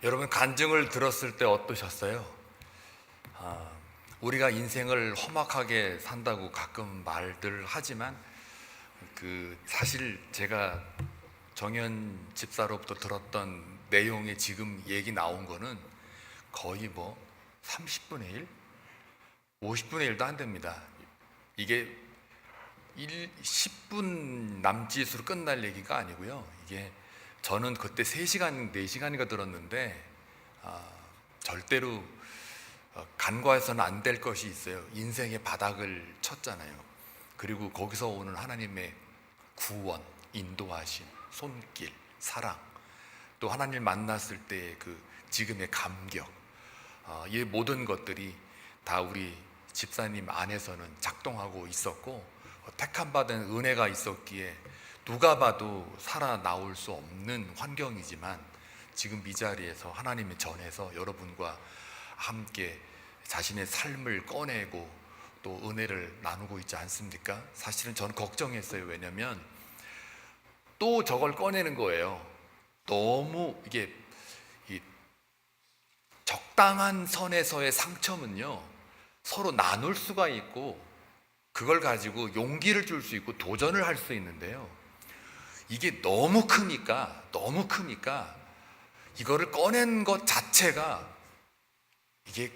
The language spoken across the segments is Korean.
여러분, 간증을 들었을 때 어떠셨어요? 우리가 인생을 험악하게 산다고 가끔 말들 하지만 사실 제가 정현 집사로부터 들었던 내용에 지금 얘기 나온 거는 거의 30분의 1? 50분의 1도 안 됩니다. 이게 10분 남짓으로 끝날 얘기가 아니고요. 이게 저는 그때 3시간, 4시간인가 들었는데 절대로 간과해서는 안 될 것이 있어요. 인생의 바닥을 쳤잖아요. 그리고 거기서 오는 하나님의 구원, 인도하심, 손길, 사랑, 또 하나님을 만났을 때의 지금의 감격, 이 모든 것들이 다 우리 집사님 안에서는 작동하고 있었고, 택함 받은 은혜가 있었기에 누가 봐도 살아나올 수 없는 환경이지만 지금 이 자리에서 하나님의 전에서 여러분과 함께 자신의 삶을 꺼내고 또 은혜를 나누고 있지 않습니까? 사실은 저는 걱정했어요. 왜냐면 또 저걸 꺼내는 거예요. 너무 이게 적당한 선에서의 상처는요, 서로 나눌 수가 있고 그걸 가지고 용기를 줄 수 있고 도전을 할 수 있는데요, 이게 너무 크니까 이거를 꺼낸 것 자체가 이게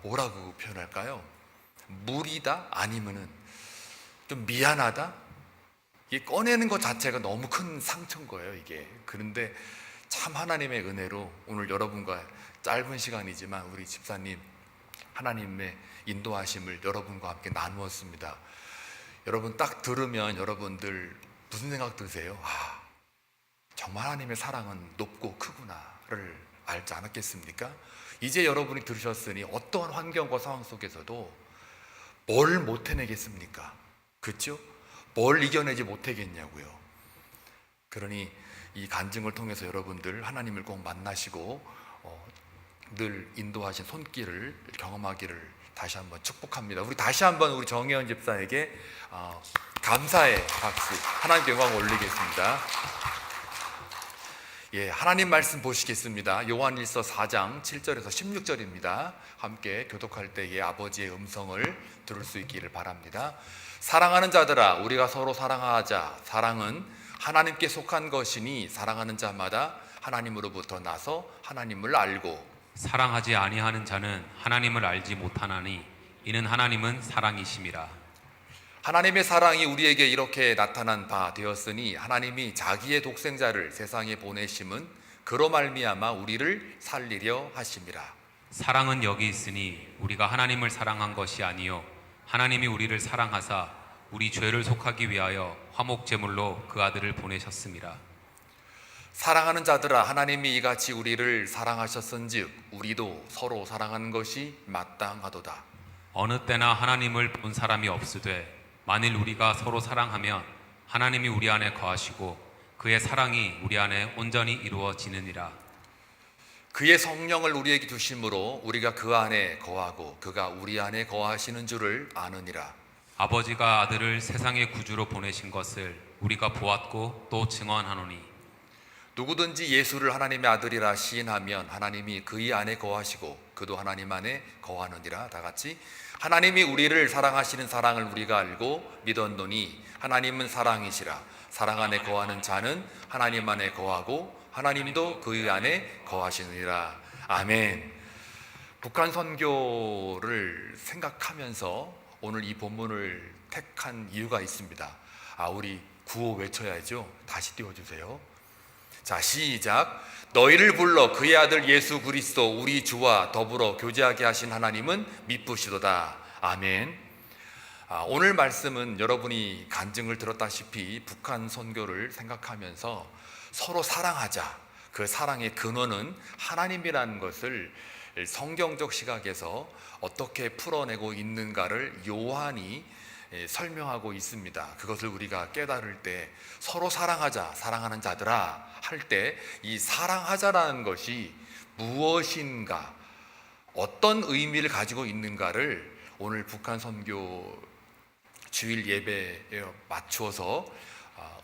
뭐라고 표현할까요? 무리다? 아니면은 좀 미안하다? 이게 꺼내는 것 자체가 너무 큰 상처인 거예요, 이게. 그런데 참 하나님의 은혜로 오늘 여러분과 짧은 시간이지만 우리 집사님 하나님의 인도하심을 여러분과 함께 나누었습니다. 여러분 딱 들으면 여러분들 무슨 생각 드세요? 정말 하나님의 사랑은 높고 크구나를 알지 않았겠습니까? 이제 여러분이 들으셨으니 어떠한 환경과 상황 속에서도 뭘 못 해내겠습니까? 그렇죠? 뭘 이겨내지 못하겠냐고요. 그러니 이 간증을 통해서 여러분들 하나님을 꼭 만나시고 늘 인도하신 손길을 경험하기를 다시 한번 축복합니다. 우리 다시 한번 우리 정혜원 집사에게 감사의 박수, 하나님께 영광 올리겠습니다. 예, 하나님 말씀 보시겠습니다. 요한일서 4장 7절에서 16절입니다. 함께 교독할 때에 아버지의 음성을 들을 수 있기를 바랍니다. 사랑하는 자들아, 우리가 서로 사랑하자. 사랑은 하나님께 속한 것이니 사랑하는 자마다 하나님으로부터 나서 하나님을 알고, 사랑하지 아니하는 자는 하나님을 알지 못하나니 이는 하나님은 사랑이심이라. 하나님의 사랑이 우리에게 이렇게 나타난 바 되었으니 하나님이 자기의 독생자를 세상에 보내심은 그로 말미암아 우리를 살리려 하심이라. 사랑은 여기 있으니 우리가 하나님을 사랑한 것이 아니요 하나님이 우리를 사랑하사 우리 죄를 속하기 위하여 화목 제물로 그 아들을 보내셨음이라. 사랑하는 자들아, 하나님이 이같이 우리를 사랑하셨은즉 우리도 서로 사랑하는 것이 마땅하도다. 어느 때나 하나님을 본 사람이 없으되 만일 우리가 서로 사랑하면 하나님이 우리 안에 거하시고 그의 사랑이 우리 안에 온전히 이루어지느니라. 그의 성령을 우리에게 주심으로 우리가 그 안에 거하고 그가 우리 안에 거하시는 줄을 아느니라. 아버지가 아들을 세상의 구주로 보내신 것을 우리가 보았고 또 증언하노니 누구든지 예수를 하나님의 아들이라 시인하면 하나님이 그의 안에 거하시고 그도 하나님 안에 거하느니라. 다 같이 하나님이 우리를 사랑하시는 사랑을 우리가 알고 믿었노니 하나님은 사랑이시라. 사랑 안에 거하는 자는 하나님 안에 거하고 하나님도 그의 안에 거하시느니라. 아멘. 북한 선교를 생각하면서 오늘 이 본문을 택한 이유가 있습니다. 우리 구호 외쳐야죠. 다시 띄워주세요. 자, 시작. 너희를 불러 그의 아들 예수 그리스도 우리 주와 더불어 교제하게 하신 하나님은 미쁘시도다. 아멘. 오늘 말씀은 여러분이 간증을 들었다시피 북한 선교를 생각하면서 서로 사랑하자, 그 사랑의 근원은 하나님이라는 것을 성경적 시각에서 어떻게 풀어내고 있는가를 요한이 설명하고 있습니다. 그것을 우리가 깨달을 때 서로 사랑하자, 사랑하는 자들아 할 때 이 사랑하자라는 것이 무엇인가, 어떤 의미를 가지고 있는가를 오늘 북한 선교 주일 예배에 맞추어서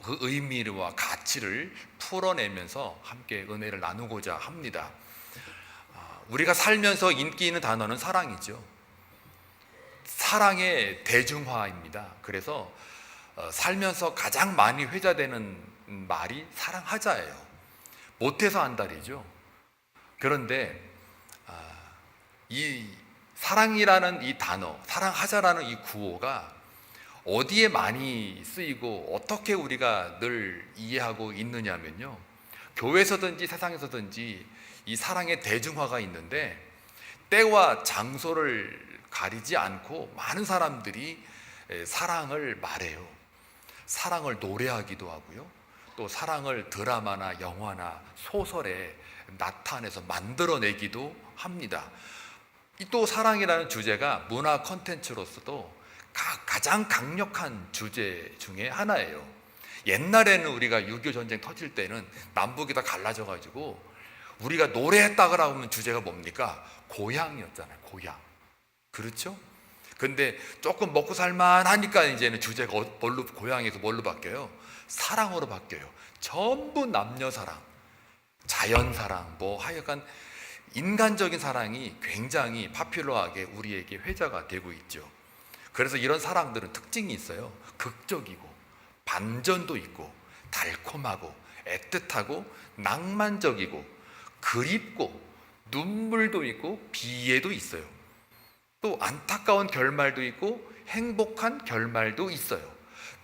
그 의미와 가치를 풀어내면서 함께 은혜를 나누고자 합니다. 우리가 살면서 인기 있는 단어는 사랑이죠. 사랑의 대중화입니다. 그래서 살면서 가장 많이 회자되는 말이 사랑하자예요. 못해서 한다리죠. 그런데 이 사랑이라는 이 단어, 사랑하자라는 이 구호가 어디에 많이 쓰이고 어떻게 우리가 늘 이해하고 있느냐면요, 교회에서든지 세상에서든지 이 사랑의 대중화가 있는데 때와 장소를 가리지 않고 많은 사람들이 사랑을 말해요. 사랑을 노래하기도 하고요, 또 사랑을 드라마나 영화나 소설에 나타내서 만들어내기도 합니다. 또 사랑이라는 주제가 문화 콘텐츠로서도 가장 강력한 주제 중에 하나예요. 옛날에는 우리가 6.25 전쟁 터질 때는 남북이 다 갈라져 가지고 우리가 노래했다 그러면 주제가 뭡니까? 고향이었잖아요. 고향. 그렇죠? 근데 조금 먹고 살만하니까 이제는 주제가 뭘로, 고향에서 뭘로 바뀌어요? 사랑으로 바뀌어요. 전부 남녀 사랑, 자연 사랑, 뭐 하여간 인간적인 사랑이 굉장히 파퓰러하게 우리에게 회자가 되고 있죠. 그래서 이런 사랑들은 특징이 있어요. 극적이고 반전도 있고 달콤하고 애틋하고 낭만적이고 그립고 눈물도 있고 비애도 있어요. 또 안타까운 결말도 있고 행복한 결말도 있어요.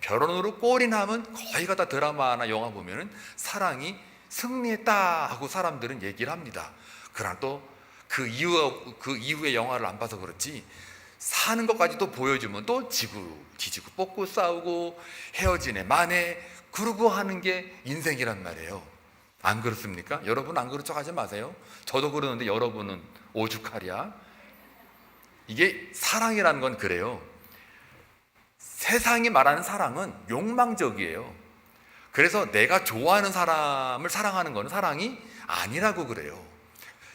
결혼으로 꼴이 나면 거의 다 드라마나 영화 보면은 사랑이 승리했다 하고 사람들은 얘기를 합니다. 그러나 또 그 이후의 영화를 안 봐서 그렇지 사는 것까지도 보여주면 또 지지고 볶고 싸우고 헤어지네 마네 그러고 하는 게 인생이란 말이에요. 안 그렇습니까? 여러분 안 그런 척 하지 마세요. 저도 그러는데 여러분은 오죽하랴. 이게 사랑이라는 건 그래요. 세상이 말하는 사랑은 욕망적이에요. 그래서 내가 좋아하는 사람을 사랑하는 건 사랑이 아니라고 그래요.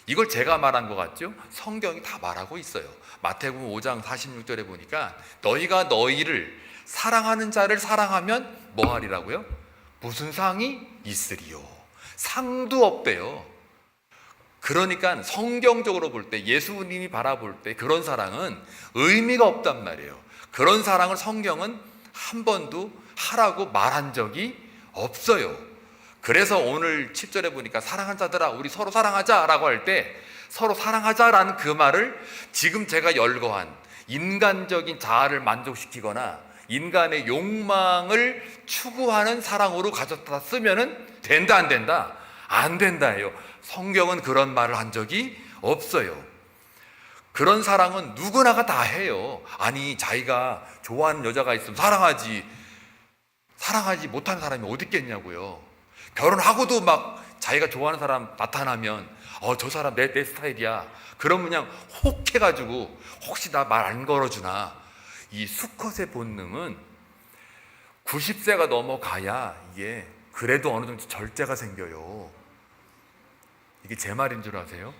이걸 제가 말한 것 같죠? 성경이 다 말하고 있어요. 마태복음 5장 46절에 보니까 너희가 너희를 사랑하는 자를 사랑하면 뭐 하리라고요? 무슨 상이 있으리요? 상도 없대요. 그러니까 성경적으로 볼 때, 예수님이 바라볼 때 그런 사랑은 의미가 없단 말이에요. 그런 사랑을 성경은 한 번도 하라고 말한 적이 없어요. 그래서 오늘 10절에 보니까 사랑하는 자들아 우리 서로 사랑하자라고 할 때 서로 사랑하자라는 그 말을 지금 제가 열거한 인간적인 자아를 만족시키거나 인간의 욕망을 추구하는 사랑으로 가졌다 쓰면은 된다 안 된다? 안 된다예요. 성경은 그런 말을 한 적이 없어요. 그런 사랑은 누구나가 다 해요. 아니 자기가 좋아하는 여자가 있으면 사랑하지 못하는 사람이 어디 있겠냐고요. 결혼하고도 막 자기가 좋아하는 사람 나타나면 저 사람 내 스타일이야. 그러면 그냥 혹 해가지고 혹시 나 말 안 걸어주나. 이 수컷의 본능은 90세가 넘어가야 이게 그래도 어느 정도 절제가 생겨요. 이게 제 말인 줄 아세요?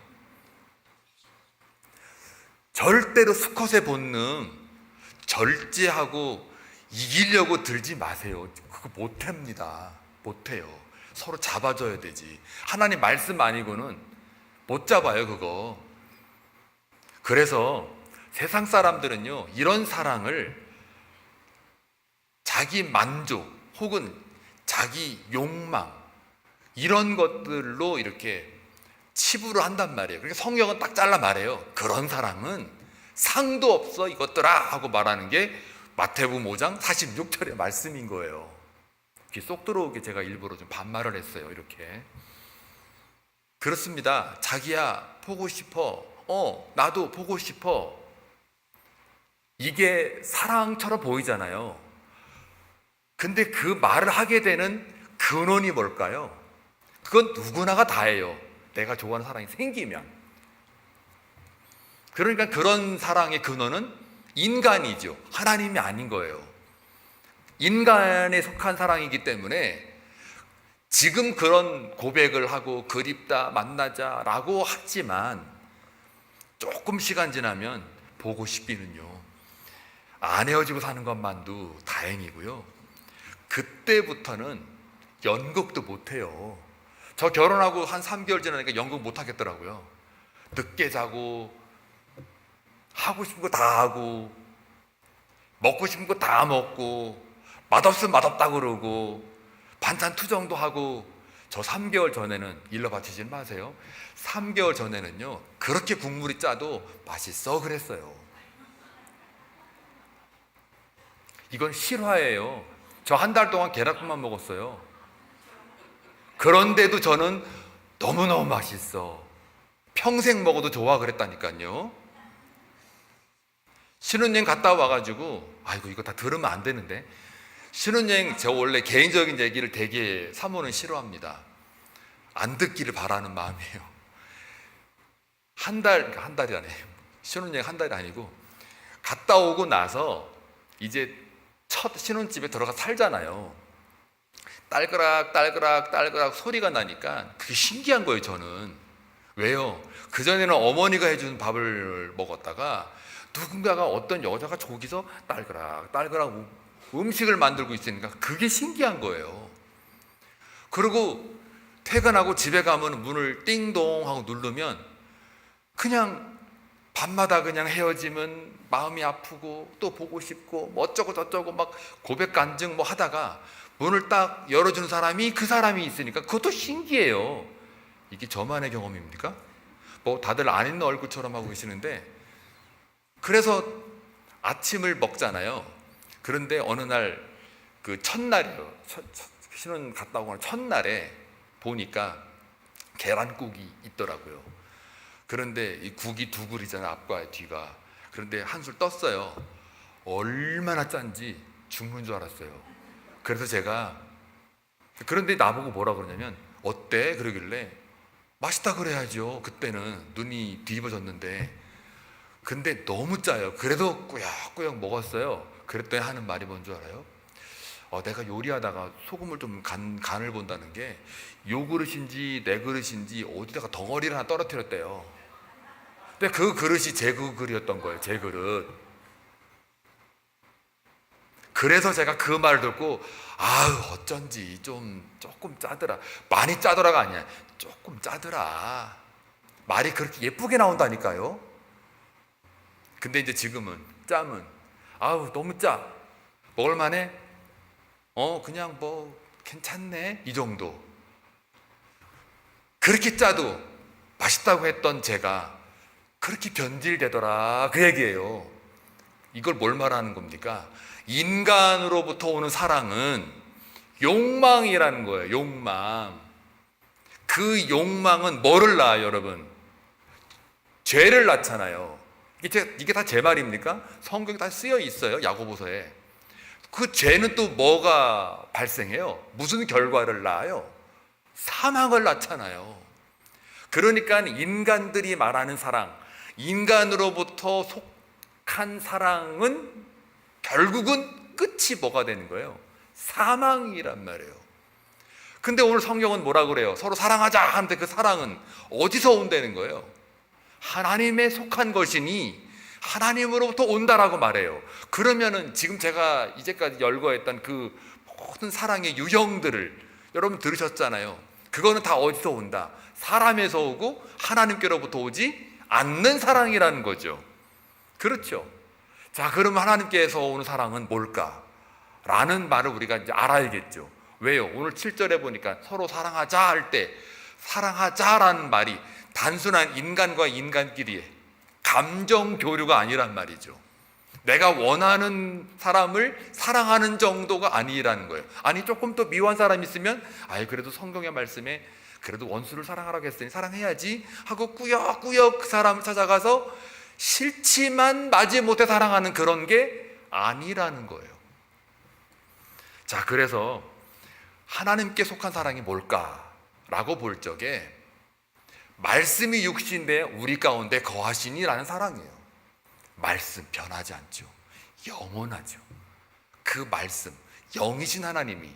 절대로 수컷의 본능 절제하고 이기려고 들지 마세요. 그거 못합니다. 못해요. 서로 잡아줘야 되지. 하나님 말씀 아니고는 못 잡아요 그거. 그래서 세상 사람들은요 이런 사랑을 자기 만족 혹은 자기 욕망 이런 것들로 이렇게 치부를 한단 말이에요. 그러니까 성경은 딱 잘라 말해요. 그런 사랑은 상도 없어 이것들아 하고 말하는 게 마태복음 5장 46절의 말씀인 거예요. 이렇게 쏙 들어오게 제가 일부러 좀 반말을 했어요. 이렇게 그렇습니다. 자기야 보고 싶어. 나도 보고 싶어. 이게 사랑처럼 보이잖아요. 근데 그 말을 하게 되는 근원이 뭘까요? 그건 누구나가 다 해요. 내가 좋아하는 사랑이 생기면. 그러니까 그런 사랑의 근원은 인간이죠. 하나님이 아닌 거예요. 인간에 속한 사랑이기 때문에 지금 그런 고백을 하고 그립다 만나자라고 하지만 조금 시간 지나면 보고 싶기는요. 안 헤어지고 사는 것만도 다행이고요. 그때부터는 연극도 못해요. 저 결혼하고 한 3개월 지나니까 연극 못 하겠더라고요. 늦게 자고 하고 싶은 거 다 하고 먹고 싶은 거 다 먹고 맛없으면 맛없다 그러고 반찬 투정도 하고. 저 3개월 전에는 일러 바치지 마세요. 3개월 전에는요 그렇게 국물이 짜도 맛있어 그랬어요. 이건 실화예요. 저 한 달 동안 계란국만 먹었어요. 그런데도 저는 너무너무 맛있어, 평생 먹어도 좋아 그랬다니까요. 신혼여행 갔다 와가지고, 아이고 이거 다 들으면 안 되는데, 신혼여행 저 원래 개인적인 얘기를 되게 사모는 싫어합니다. 안 듣기를 바라는 마음이에요. 한 달이 아니에요. 신혼여행 한 달이 아니고 갔다 오고 나서 이제 첫 신혼집에 들어가 살잖아요. 딸그락 딸그락 딸그락 소리가 나니까 그게 신기한 거예요. 저는. 왜요? 그전에는 어머니가 해준 밥을 먹었다가 누군가가, 어떤 여자가 저기서 딸그락 딸그락 음식을 만들고 있으니까 그게 신기한 거예요. 그리고 퇴근하고 집에 가면 문을 띵동 하고 누르면 그냥 밤마다 그냥 헤어지면 마음이 아프고 또 보고 싶고 뭐 어쩌고 저쩌고 막 고백 간증 뭐 하다가 문을 딱 열어주는 사람이 그 사람이 있으니까 그것도 신기해요. 이게 저만의 경험입니까? 뭐 다들 안 있는 얼굴처럼 하고 계시는데, 그래서 아침을 먹잖아요. 그런데 어느 날 그 첫날이에요. 신혼 갔다 오고 첫날에 보니까 계란국이 있더라고요. 그런데 이 국이 두 그릇이잖아요, 앞과 뒤가. 그런데 한술 떴어요. 얼마나 짠지 죽는 줄 알았어요. 그래서 제가, 그런데 나보고 뭐라 그러냐면 어때? 그러길래 맛있다 그래야죠. 그때는 눈이 뒤집어졌는데. 근데 너무 짜요. 그래도 꾸역꾸역 먹었어요. 그랬더니 하는 말이 뭔 줄 알아요? 내가 요리하다가 소금을 좀 간을 본다는 게 요 그릇인지 내 그릇인지 어디다가 덩어리를 하나 떨어뜨렸대요. 근데 그 그릇이 제 그릇이었던 거예요. 제 그릇. 그래서 제가 그 말을 듣고 아유 어쩐지 조금 짜더라. 많이 짜더라가 아니야. 조금 짜더라. 말이 그렇게 예쁘게 나온다니까요. 근데 이제 지금은 짜면 아우 너무 짜. 먹을만해? 그냥 뭐 괜찮네 이 정도. 그렇게 짜도 맛있다고 했던 제가 그렇게 변질되더라 그 얘기예요. 이걸 뭘 말하는 겁니까? 인간으로부터 오는 사랑은 욕망이라는 거예요. 욕망. 그 욕망은 뭐를 낳아요, 여러분? 죄를 낳잖아요. 이게 다 제 말입니까? 성경에 다 쓰여 있어요, 야고보서에. 그 죄는 또 뭐가 발생해요? 무슨 결과를 낳아요? 사망을 낳잖아요. 그러니까 인간들이 말하는 사랑, 인간으로부터 속한 사랑은 결국은 끝이 뭐가 되는 거예요? 사망이란 말이에요. 근데 오늘 성경은 뭐라 그래요? 서로 사랑하자 하는데 그 사랑은 어디서 온다는 거예요? 하나님에 속한 것이니 하나님으로부터 온다라고 말해요. 그러면은 지금 제가 이제까지 열거했던 그 모든 사랑의 유형들을 여러분 들으셨잖아요. 그거는 다 어디서 온다? 사람에서 오고 하나님께로부터 오지 않는 사랑이라는 거죠. 그렇죠? 자, 그러면 하나님께서 오는 사랑은 뭘까? 라는 말을 우리가 이제 알아야겠죠. 왜요? 오늘 7절에 보니까 서로 사랑하자 할 때 사랑하자라는 말이 단순한 인간과 인간끼리의 감정 교류가 아니란 말이죠. 내가 원하는 사람을 사랑하는 정도가 아니라는 거예요. 아니 조금 더 미워한 사람이 있으면 그래도 성경의 말씀에 그래도 원수를 사랑하라고 했으니 사랑해야지 하고 꾸역꾸역 그 사람을 찾아가서 싫지만 마지못해 사랑하는 그런 게 아니라는 거예요. 자, 그래서 하나님께 속한 사랑이 뭘까라고 볼 적에 말씀이 육신인데 우리 가운데 거하시니라는 사랑이에요. 말씀 변하지 않죠. 영원하죠. 그 말씀, 영이신 하나님이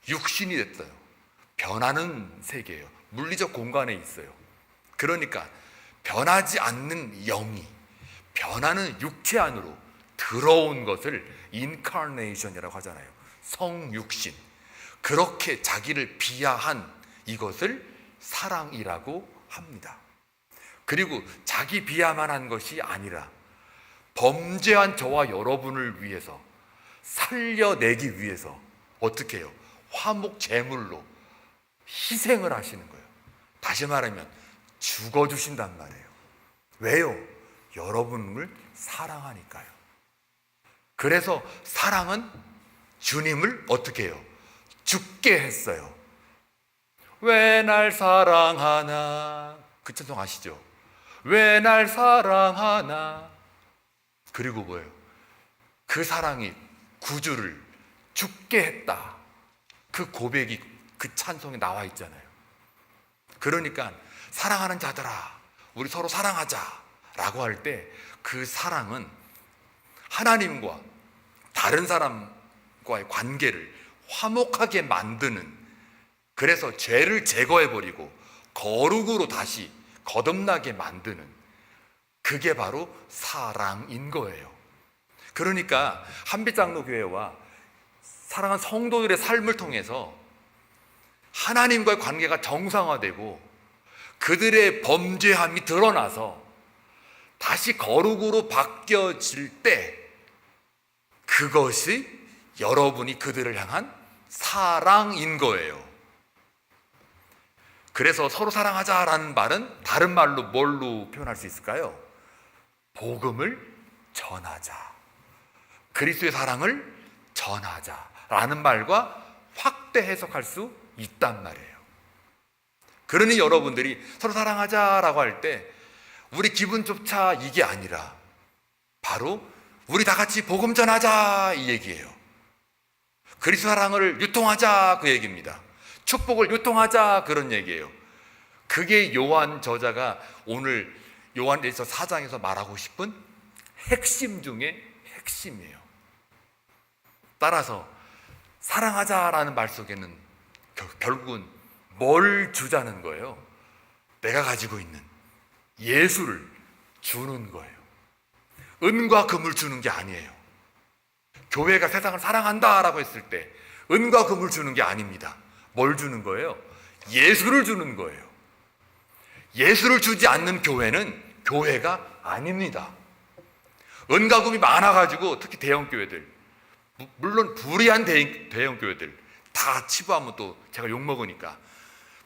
육신이 됐어요. 변하는 세계예요. 물리적 공간에 있어요. 그러니까 변하지 않는 영이 변하는 육체 안으로 들어온 것을 인카네이션이라고 하잖아요. 성육신, 그렇게 자기를 비하한 이것을 사랑이라고 합니다. 그리고 자기 비하만 한 것이 아니라 범죄한 저와 여러분을 위해서 살려내기 위해서 어떻게 해요? 화목 제물로 희생을 하시는 거예요. 다시 말하면 죽어주신단 말이에요. 왜요? 여러분을 사랑하니까요. 그래서 사랑은 주님을 어떻게 해요? 죽게 했어요. 왜 날 사랑하나, 그 찬송 아시죠? 왜 날 사랑하나. 그리고 뭐예요? 그 사랑이 구주를 죽게 했다, 그 고백이 그 찬송에 나와 있잖아요. 그러니까 사랑하는 자들아, 우리 서로 사랑하자 라고 할 때 그 사랑은 하나님과 다른 사람과의 관계를 화목하게 만드는, 그래서 죄를 제거해버리고 거룩으로 다시 거듭나게 만드는, 그게 바로 사랑인 거예요. 그러니까 한빛장로교회와 사랑하는 성도들의 삶을 통해서 하나님과의 관계가 정상화되고 그들의 범죄함이 드러나서 다시 거룩으로 바뀌어질 때, 그것이 여러분이 그들을 향한 사랑인 거예요. 그래서 서로 사랑하자라는 말은 다른 말로 뭘로 표현할 수 있을까요? 복음을 전하자, 그리스도의 사랑을 전하자라는 말과 확대 해석할 수 있단 말이에요. 그러니 여러분들이 서로 사랑하자라고 할 때 우리 기분조차 이게 아니라 바로 우리 다 같이 복음 전하자 이 얘기예요. 그리스도 사랑을 유통하자 그 얘기입니다. 축복을 유통하자 그런 얘기예요. 그게 요한 저자가 오늘 요한일서 4장에서 말하고 싶은 핵심 중에 핵심이에요. 따라서 사랑하자라는 말 속에는 결국은 뭘 주자는 거예요? 내가 가지고 있는 예수를 주는 거예요. 은과 금을 주는 게 아니에요. 교회가 세상을 사랑한다라고 했을 때 은과 금을 주는 게 아닙니다. 뭘 주는 거예요? 예수를 주는 거예요. 예수를 주지 않는 교회는 교회가 아닙니다. 은과 금이 많아가지고 특히 대형교회들, 물론 불의한 대형교회들 다 치부하면 또 제가 욕먹으니까,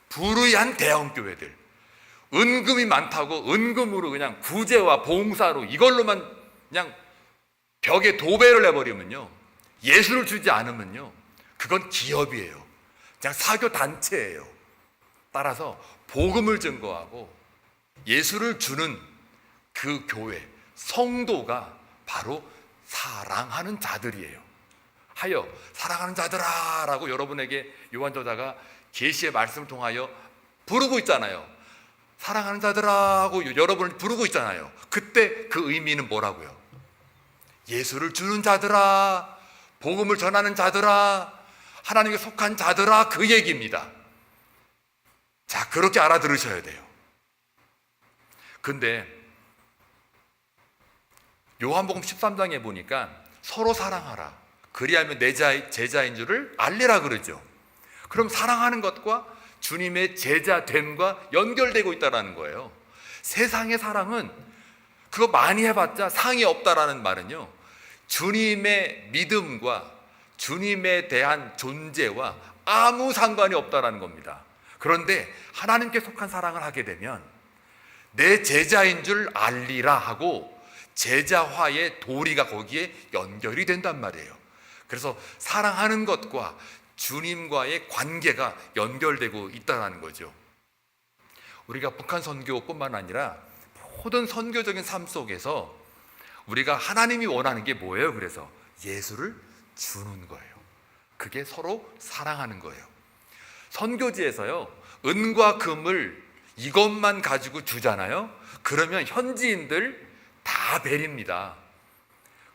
불의한 대형교회들 은금이 많다고 은금으로 그냥 구제와 봉사로 이걸로만 그냥 벽에 도배를 해버리면요, 예수를 주지 않으면요, 그건 기업이에요. 그냥 사교단체예요. 따라서 복음을 증거하고 예수를 주는 그 교회, 성도가 바로 사랑하는 자들이에요. 하여 사랑하는 자들아 라고 여러분에게 요한 저자가 계시의 말씀을 통하여 부르고 있잖아요. 사랑하는 자들아 하고 여러분을 부르고 있잖아요. 그때 그 의미는 뭐라고요? 예수를 주는 자들아, 복음을 전하는 자들아, 하나님께 속한 자들아, 그 얘기입니다. 자, 그렇게 알아들으셔야 돼요. 근데 요한복음 13장에 보니까 서로 사랑하라, 그리하면 내 제자인 줄을 알리라 그러죠. 그럼 사랑하는 것과 주님의 제자됨과 연결되고 있다는 거예요. 세상의 사랑은 그거 많이 해봤자 상이 없다라는 말은요, 주님의 믿음과 주님에 대한 존재와 아무 상관이 없다라는 겁니다. 그런데 하나님께 속한 사랑을 하게 되면 내 제자인 줄 알리라 하고 제자화의 도리가 거기에 연결이 된단 말이에요. 그래서 사랑하는 것과 주님과의 관계가 연결되고 있다는 거죠. 우리가 북한 선교뿐만 아니라 모든 선교적인 삶 속에서 우리가 하나님이 원하는 게 뭐예요? 그래서 예수를 주는 거예요. 그게 서로 사랑하는 거예요. 선교지에서요, 은과 금을 이것만 가지고 주잖아요. 그러면 현지인들 다 베립니다.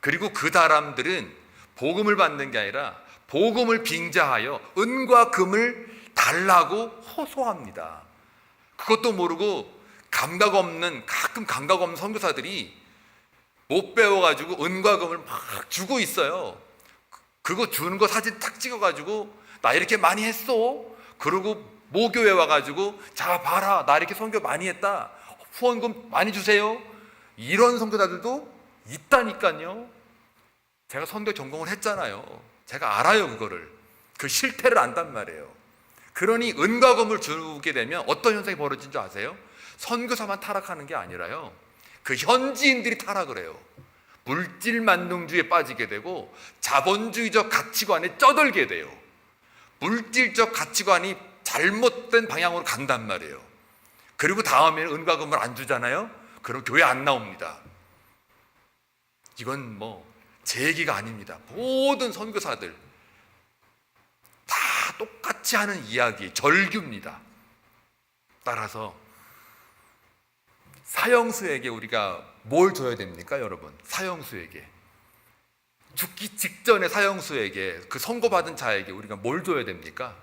그리고 그 사람들은 복음을 받는 게 아니라 복음을 빙자하여 은과 금을 달라고 호소합니다. 그것도 모르고 가끔 감각 없는 선교사들이 못 배워가지고 은과 금을 막 주고 있어요. 그거 주는 거 사진 딱 찍어가지고 나 이렇게 많이 했어. 그리고 모교회 와가지고 자 봐라 나 이렇게 선교 많이 했다. 후원금 많이 주세요. 이런 선교사들도 있다니까요. 제가 선교 전공을 했잖아요. 제가 알아요 그거를. 그 실태를 안단 말이에요. 그러니 은과금을 주게 되면 어떤 현상이 벌어진 줄 아세요? 선교사만 타락하는 게 아니라요, 그 현지인들이 타락을 해요. 물질 만능주의에 빠지게 되고 자본주의적 가치관에 쩌들게 돼요. 물질적 가치관이 잘못된 방향으로 간단 말이에요. 그리고 다음에는 은과금을 안 주잖아요. 그럼 교회 안 나옵니다. 이건 제 얘기가 아닙니다. 모든 선교사들 다 똑같이 하는 이야기, 절규입니다. 따라서 사형수에게 우리가 뭘 줘야 됩니까, 여러분? 사형수에게, 죽기 직전에 사형수에게, 그 선고받은 자에게 우리가 뭘 줘야 됩니까?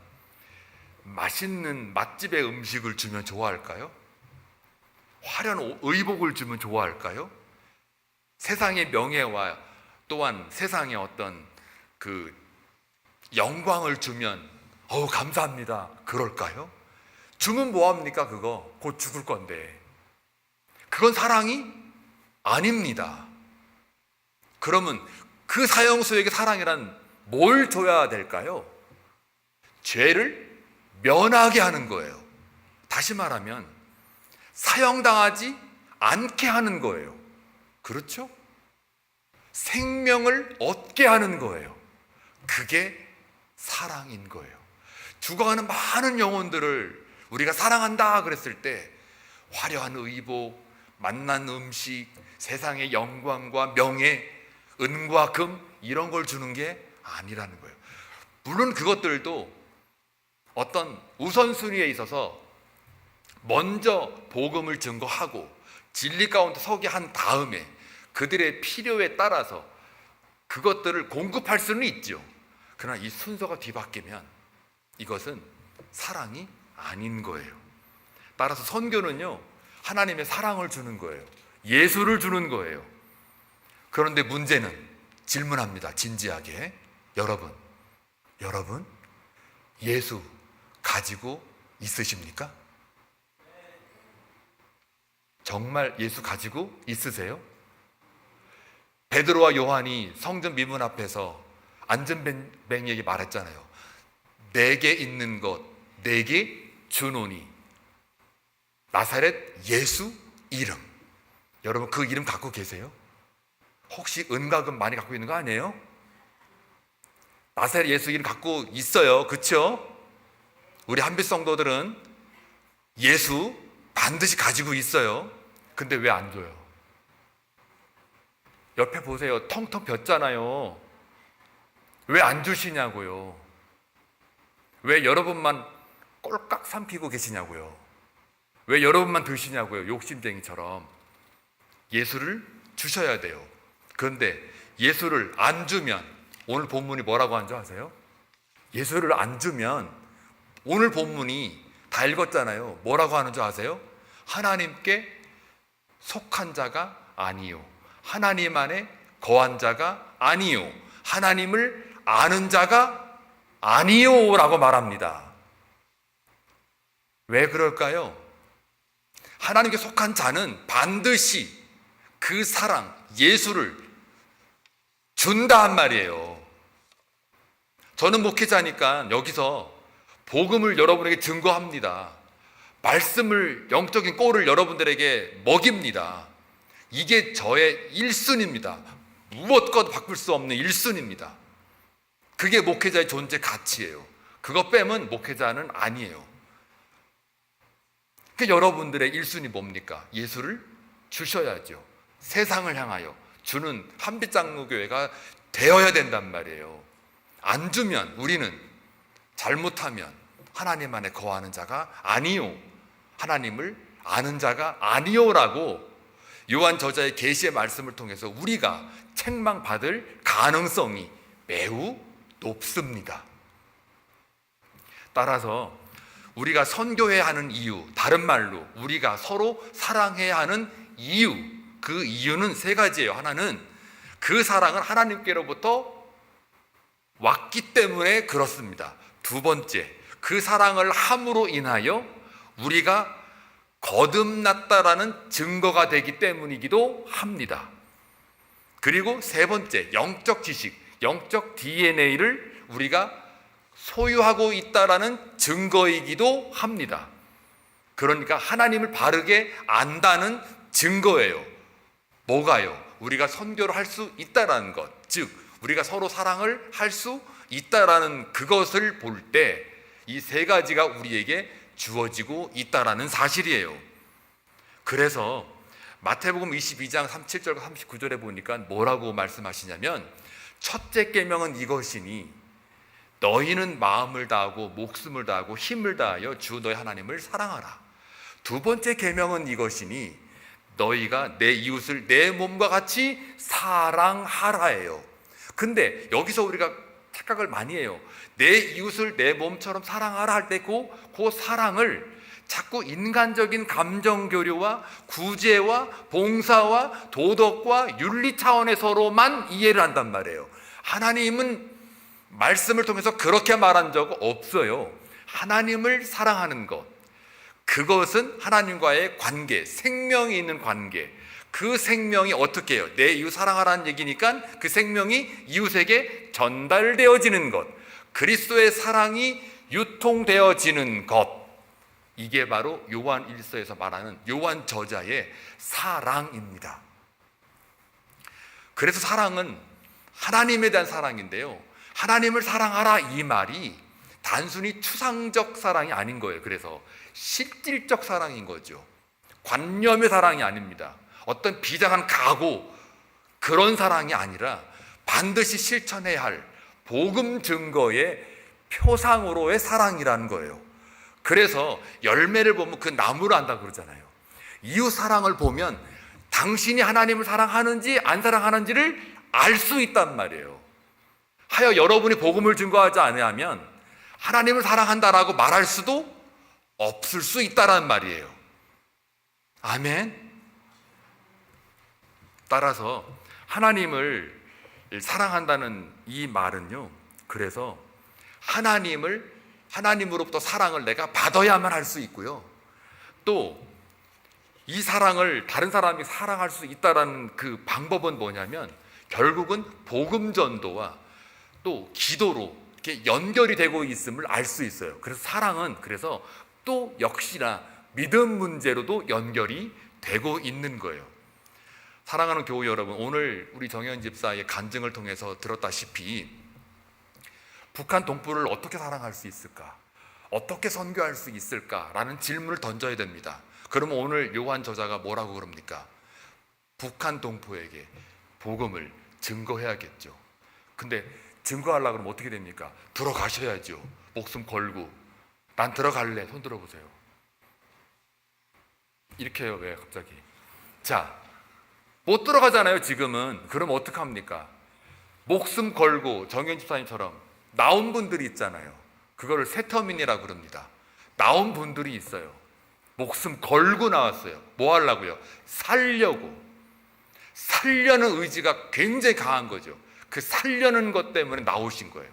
맛있는 맛집의 음식을 주면 좋아할까요? 화려한 의복을 주면 좋아할까요? 세상의 명예와 또한 세상의 어떤 그 영광을 주면 감사합니다 그럴까요? 주면 뭐합니까? 그거 곧 죽을 건데. 그건 사랑이 아닙니다. 그러면 그 사형수에게 사랑이란 뭘 줘야 될까요? 죄를 면하게 하는 거예요. 다시 말하면 사형당하지 않게 하는 거예요. 그렇죠? 생명을 얻게 하는 거예요. 그게 사랑인 거예요. 죽어가는 많은 영혼들을 우리가 사랑한다 그랬을 때 화려한 의복, 맛난 음식, 세상의 영광과 명예, 은과 금 이런 걸 주는 게 아니라는 거예요. 물론 그것들도 어떤 우선순위에 있어서 먼저 복음을 증거하고 진리 가운데 서게 한 다음에 그들의 필요에 따라서 그것들을 공급할 수는 있죠. 그러나 이 순서가 뒤바뀌면 이것은 사랑이 아닌 거예요. 따라서 선교는요, 하나님의 사랑을 주는 거예요. 예수를 주는 거예요. 그런데 문제는, 질문합니다, 진지하게. 여러분 예수 가지고 있으십니까? 정말 예수 가지고 있으세요? 베드로와 요한이 성전 미문 앞에서 안전뱅이에게 말했잖아요. 내게 있는 것 내게 주노니 나사렛 예수 이름. 여러분 그 이름 갖고 계세요? 혹시 은과금 많이 갖고 있는 거 아니에요? 나사렛 예수 이름 갖고 있어요. 그렇죠? 우리 한빛 성도들은 예수 반드시 가지고 있어요. 근데 왜 안 줘요? 옆에 보세요. 텅텅 폈잖아요. 왜 안 주시냐고요? 왜 여러분만 꼴깍 삼키고 계시냐고요? 왜 여러분만 드시냐고요? 욕심쟁이처럼. 예수를 주셔야 돼요. 그런데 예수를 안 주면, 오늘 본문이 뭐라고 한 줄 아세요? 예수를 안 주면, 오늘 본문이 다 읽었잖아요. 뭐라고 하는 줄 아세요? 하나님께 속한 자가 아니요, 하나님 안에 거한 자가 아니요, 하나님을 아는 자가 아니요 라고 말합니다. 왜 그럴까요? 하나님께 속한 자는 반드시 그 사랑, 예수를 준다한 말이에요. 저는 목회자니까 여기서 복음을 여러분에게 증거합니다. 말씀을, 영적인 꼴을 여러분들에게 먹입니다. 이게 저의 1순위입니다. 무엇과도 바꿀 수 없는 1순위입니다. 그게 목회자의 존재 가치예요. 그것 빼면 목회자는 아니에요. 그 여러분들의 1순위 뭡니까? 예수를 주셔야죠. 세상을 향하여 주는 한빛장로교회가 되어야 된단 말이에요. 안 주면, 우리는 잘못하면 하나님 안에 거하는 자가 아니요, 하나님을 아는 자가 아니요라고 요한 저자의 계시의 말씀을 통해서 우리가 책망받을 가능성이 매우 높습니다. 따라서 우리가 선교해야 하는 이유, 다른 말로 우리가 서로 사랑해야 하는 이유, 그 이유는 세 가지예요. 하나는 그 사랑은 하나님께로부터 왔기 때문에 그렇습니다. 두 번째, 그 사랑을 함으로 인하여 우리가 거듭났다라는 증거가 되기 때문이기도 합니다. 그리고 세 번째, 영적 지식, 영적 DNA를 우리가 소유하고 있다라는 증거이기도 합니다. 그러니까 하나님을 바르게 안다는 증거예요. 뭐가요? 우리가 선교를 할 수 있다라는 것, 즉 우리가 서로 사랑을 할 수 있다라는 그것을 볼 때 이 세 가지가 우리에게 주어지고 있다라는 사실이에요. 그래서 마태복음 22장 37절과 39절에 보니까 뭐라고 말씀하시냐면, 첫째 계명은 이것이니 너희는 마음을 다하고 목숨을 다하고 힘을 다하여 주 너희 하나님을 사랑하라. 두 번째 계명은 이것이니 너희가 내 이웃을 내 몸과 같이 사랑하라예요. 근데 여기서 우리가 착각을 많이 해요. 내 이웃을 내 몸처럼 사랑하라 할 때 그 사랑을 자꾸 인간적인 감정 교류와 구제와 봉사와 도덕과 윤리 차원에서로만 이해를 한단 말이에요. 하나님은 말씀을 통해서 그렇게 말한 적 없어요. 하나님을 사랑하는 것, 그것은 하나님과의 관계, 생명이 있는 관계. 그 생명이 어떻게 해요? 내 이웃 사랑하라는 얘기니까 그 생명이 이웃에게 전달되어지는 것, 그리스도의 사랑이 유통되어지는 것, 이게 바로 요한 1서에서 말하는 요한 저자의 사랑입니다. 그래서 사랑은 하나님에 대한 사랑인데요, 하나님을 사랑하라 이 말이 단순히 추상적 사랑이 아닌 거예요. 그래서 실질적 사랑인 거죠. 관념의 사랑이 아닙니다. 어떤 비장한 각오, 그런 사랑이 아니라 반드시 실천해야 할 복음 증거의 표상으로의 사랑이라는 거예요. 그래서 열매를 보면 그 나무를 안다 그러잖아요. 이웃 사랑을 보면 당신이 하나님을 사랑하는지 안 사랑하는지를 알 수 있단 말이에요. 하여 여러분이 복음을 증거하지 않으면 하나님을 사랑한다라고 말할 수도 없을 수 있다란 말이에요. 아멘. 따라서 하나님을 사랑한다는 이 말은요, 그래서 하나님으로부터 사랑을 내가 받아야만 할 수 있고요, 또 이 사랑을 다른 사람이 사랑할 수 있다라는 그 방법은 뭐냐면 결국은 복음 전도와 또 기도로 이렇게 연결이 되고 있음을 알 수 있어요. 그래서 사랑은 그래서 또 역시나 믿음 문제로도 연결이 되고 있는 거예요. 사랑하는 교우 여러분, 오늘 우리 정현 집사의 간증을 통해서 들었다시피 북한 동포를 어떻게 사랑할 수 있을까? 어떻게 선교할 수 있을까라는 질문을 던져야 됩니다. 그러면 오늘 요한 저자가 뭐라고 그럽니까? 북한 동포에게 복음을 증거해야겠죠. 근데 증거하려고 그러면 어떻게 됩니까? 들어가셔야죠. 목숨 걸고. 난 들어갈래. 손 들어보세요. 이렇게 해요. 왜 갑자기? 자, 못 들어가잖아요 지금은. 그럼 어떡합니까? 목숨 걸고 정현 집사님처럼 나온 분들이 있잖아요. 그거를 세터민이라고 그럽니다. 나온 분들이 있어요. 목숨 걸고 나왔어요. 뭐 하려고요? 살려고. 살려는 의지가 굉장히 강한 거죠. 그 살려는 것 때문에 나오신 거예요.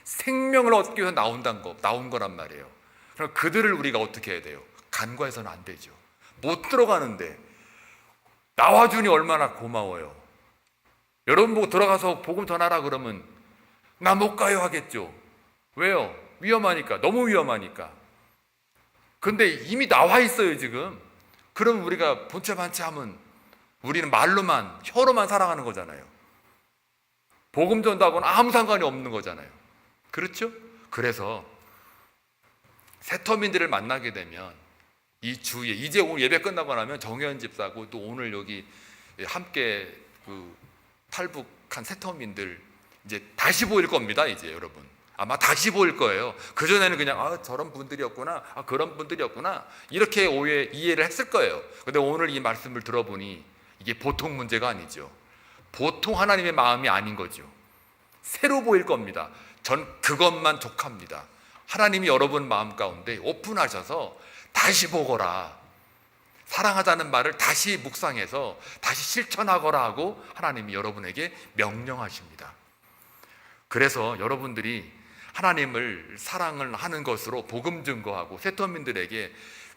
생명을 얻기 위해서 나온 거란 말이에요. 그럼 그들을 우리가 어떻게 해야 돼요? 간과해서는 안 되죠. 못 들어가는데 나와주니 얼마나 고마워요. 여러분 보고 들어가서 복음 전하라 그러면 나 못 가요 하겠죠. 왜요? 위험하니까. 너무 위험하니까. 근데 이미 나와 있어요 지금. 그럼 우리가 본체반체 하면 우리는 말로만, 혀로만 사랑하는 거잖아요. 복음 전도하고는 아무 상관이 없는 거잖아요. 그렇죠? 그래서 세터민들을 만나게 되면 이 주에, 이제 오늘 예배 끝나고 나면 정현 집사고 또 오늘 여기 함께 그 탈북한 세터민들 이제 다시 보일 겁니다. 이제 여러분 아마 다시 보일 거예요. 그전에는 그냥 저런 분들이었구나, 그런 분들이었구나 이렇게 이해를 했을 거예요. 근데 오늘 이 말씀을 들어보니 이게 보통 문제가 아니죠. 보통 하나님의 마음이 아닌 거죠. 새로 보일 겁니다. 전 그것만 족합니다. 하나님이 여러분 마음 가운데 오픈하셔서 다시 보거라, 사랑하자는 말을 다시 묵상해서 다시 실천하거라 하고 하나님이 여러분에게 명령하십니다. 그래서 여러분들이 하나님을 사랑을 하는 것으로 복음 증거하고 세터민들에게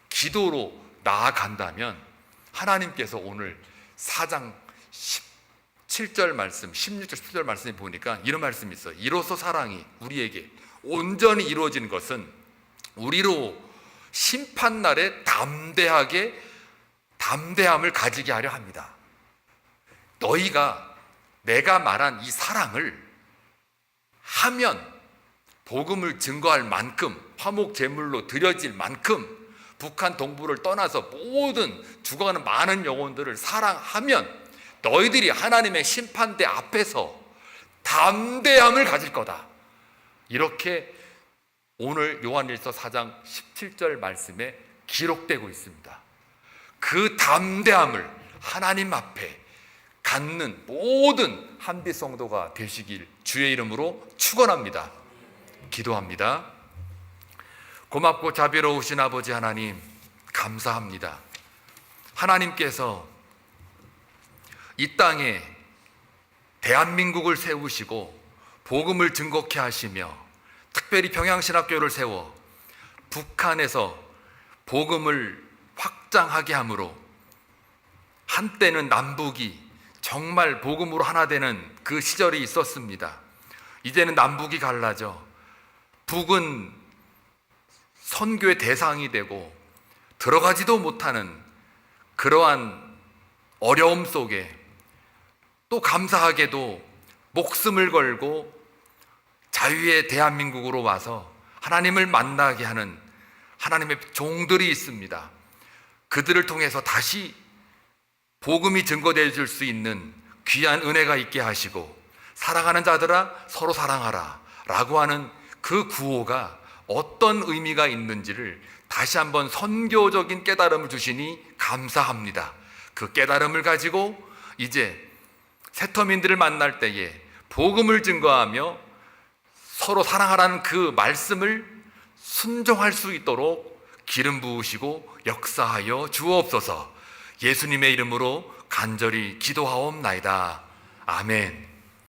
기도로 나아간다면 하나님께서 오늘 4장 17절 말씀, 16절, 17절 말씀에 보니까 이런 말씀이 있어요. 이로써 사랑이 우리에게 온전히 이루어지는 것은 우리로 심판날에 담대함을 가지게 하려 합니다. 너희가 내가 말한 이 사랑을 하면 복음을 증거할 만큼, 화목 제물로 드려질 만큼 북한 동부를 떠나서 모든 죽어가는 많은 영혼들을 사랑하면 너희들이 하나님의 심판대 앞에서 담대함을 가질 거다. 이렇게 오늘 요한일서 4장 17절 말씀에 기록되고 있습니다. 그 담대함을 하나님 앞에 갖는 모든 한빛 성도가 되시길 주의 이름으로 축원합니다. 기도합니다. 고맙고 자비로우신 아버지 하나님, 감사합니다. 하나님께서 이 땅에 대한민국을 세우시고 복음을 증거케 하시며 특별히 평양신학교를 세워 북한에서 복음을 확장하게 함으로 한때는 남북이 정말 복음으로 하나 되는 그 시절이 있었습니다. 이제는 남북이 갈라져 북은 선교의 대상이 되고 들어가지도 못하는 그러한 어려움 속에 또 감사하게도 목숨을 걸고 자유의 대한민국으로 와서 하나님을 만나게 하는 하나님의 종들이 있습니다. 그들을 통해서 다시 복음이 증거되어 줄 수 있는 귀한 은혜가 있게 하시고 사랑하는 자들아 서로 사랑하라 라고 하는 그 구호가 어떤 의미가 있는지를 다시 한번 선교적인 깨달음을 주시니 감사합니다. 그 깨달음을 가지고 이제 세터민들을 만날 때에 복음을 증거하며 서로 사랑하라는 그 말씀을 순종할 수 있도록 기름 부으시고 역사하여 주옵소서. 예수님의 이름으로 간절히 기도하옵나이다. 아멘.